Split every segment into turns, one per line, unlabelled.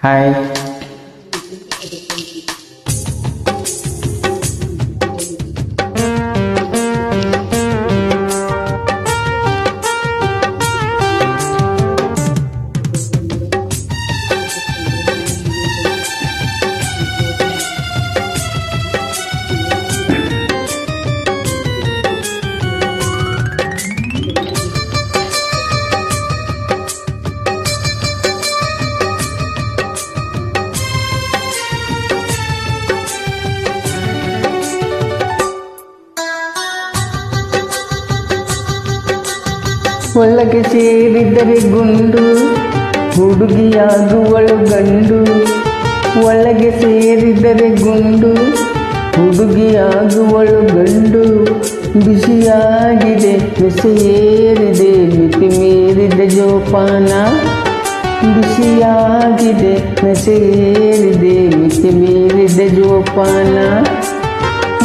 Hi. ಒಳಗೆ ಸೇರಿದರೆ ಗುಂಡು, ಹುಡುಗಿಯಾಗುವಳು ಗಂಡು. ಒಳಗೆ ಸೇರಿದರೆ ಗುಂಡು, ಹುಡುಗಿಯಾಗುವಳು ಗಂಡು. ಬಿಸಿಯಾಗಿದೆ ಬೆಸೆಯೇರಿದೆ ಮಿತಿ ಮೀರಿದ ಜೋಪಾನ. ಬಿಸಿಯಾಗಿದೆ ಬೆಸೆಯೇರಿದೆ ಮಿತಿ ಮೀರಿದ ಜೋಪಾನ.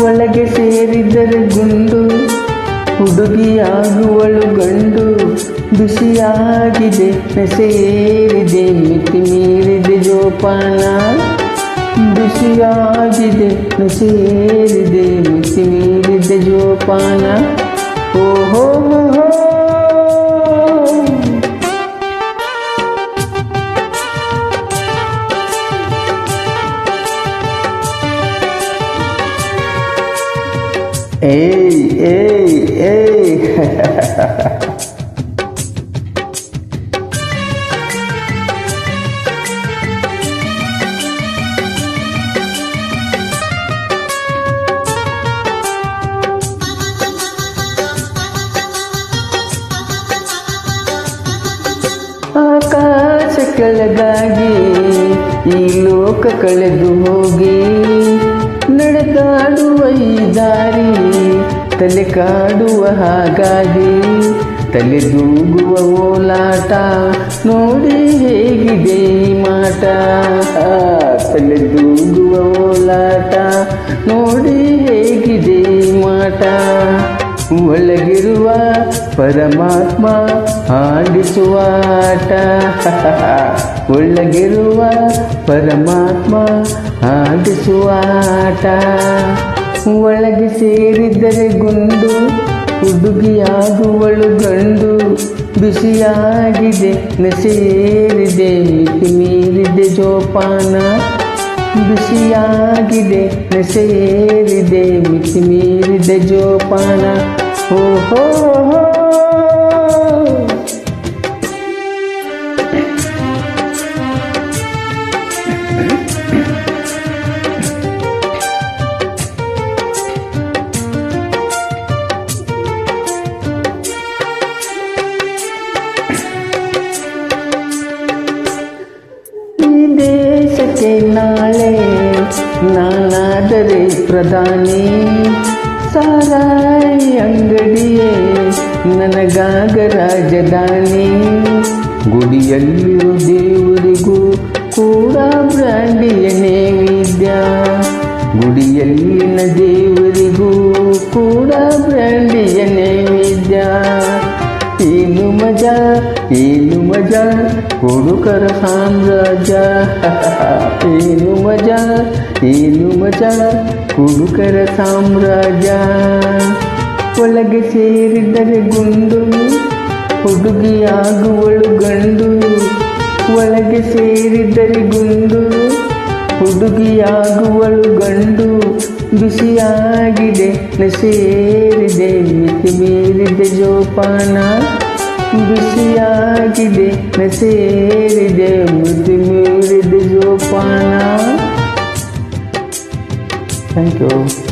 ಒಳಗೆ ಸೇರಿದರೆ ಗುಂಡು, ಹುಡುಗಿಯಾಗುವಳು ಗಂಡು. ಬಿಸಿಯಾಗಿದೆ ನೆಸೆಯೇರಿದೆ ಮಿತಿ ಮೀರಿದ ಜೋಪಾನ. ಬಿಸಿಯಾಗಿದೆ ನೆಸೆಯೇರಿದೆ ಮಿತಿ ಮೀರಿದ ಜೋಪಾನ. ಓಹೋ ಏಯ್ ಏಯ್ ಏಯ್ ಆಕಾಶ ಕೆಳಗಾಗಿ ಈ ಲೋಕ ಕಳೆದು ಹೋಗಿ ನಡೆದಾಡುವ ಈ ದಾರಿ ತಲೆ ಕಾಡುವ ಹಾಗಾಗಿ. ತಲೆದೂಗುವ ಓಲಾಟ ನೋಡಿ ಹೇಗಿದೆ ಈ ಮಾಟ. ತಲೆದೂಗುವ ಓಲಾಟ ನೋಡಿ ಹೇಗಿದೆ ಈ ಮಾಟ. ಒಳಗಿರುವ ಪರಮಾತ್ಮ ಆಡಿಸುವ ಆಟ. ಒಳಗಿರುವ ಪರಮಾತ್ಮ ಆಡಿಸುವ ಆಟ. ಒಳಗೆ ಸೇರಿದರೆ ಗುಂಡು, ಹುಡುಗಿಯಾಗುವಳು ಗಂಡು. ಬಿಸಿಯಾಗಿದೆ ನೆಸೆಯೇರಿದೆ ಮಿತಿ ಮೀರಿದ ಜೋಪಾನ. ಬಿಸಿಯಾಗಿದೆ ನೆಸೆಯೇರಿದೆ ಮಿತಿ ಮೀರಿದ ಜೋಪಾನ. ಓಹೋ ದೇಶಕ್ಕೆ ನಾಳೆ ನಾನಾದರೆ ಪ್ರಧಾನಿ. ಸಾರಾಯಿ ಅಂಗಡಿಯೇ ನನಗಾಗ ರಾಜಧಾನಿ. ಗುಡಿಯಲ್ಲಿರೋ ದೇವರಿಗೂ ಕೂಡ ಬ್ರಾಂಡಿಯ ನೈವೇದ್ಯ. ಗುಡಿಯಲ್ಲಿನ ದೇವರಿಗೂ ಕೂಡ ಬ್ರಾಂಡಿಯ ನೈವೇದ್ಯ. ಏನು ಮಜಾ ಏನು ಮಜಾ ಹುಡುಕರ ಸಾಮ್ರಾಜ್ಯ. ಏನು ಮಜಾ ಏನು ಮಜಾ ಹುಡುಕರ ಸಾಮ್ರಾಜ್ಯ. ಒಳಗೆ ಸೇರಿದರೆ ಗುಂಡು, ಹುಡುಗಿಯಾಗುವಳು ಗಂಡು. ಒಳಗೆ ಸೇರಿದರೆ ಗುಂಡು, ಹುಡುಗಿಯಾಗುವಳು ಗಂಡು. ಬಿಸಿಯಾಗಿದೆ ನೆಸೆಯೇರಿದೆ ಮಿತಿ ಮೀರಿದ ಜೋಪಾನ. ಬಿಸಿಯಾಗಿದೆ ನೆಸೆಯೇರಿದೆ ಮಿತಿ ಮೀರಿದ ಜೋಪಾನ. Thank you.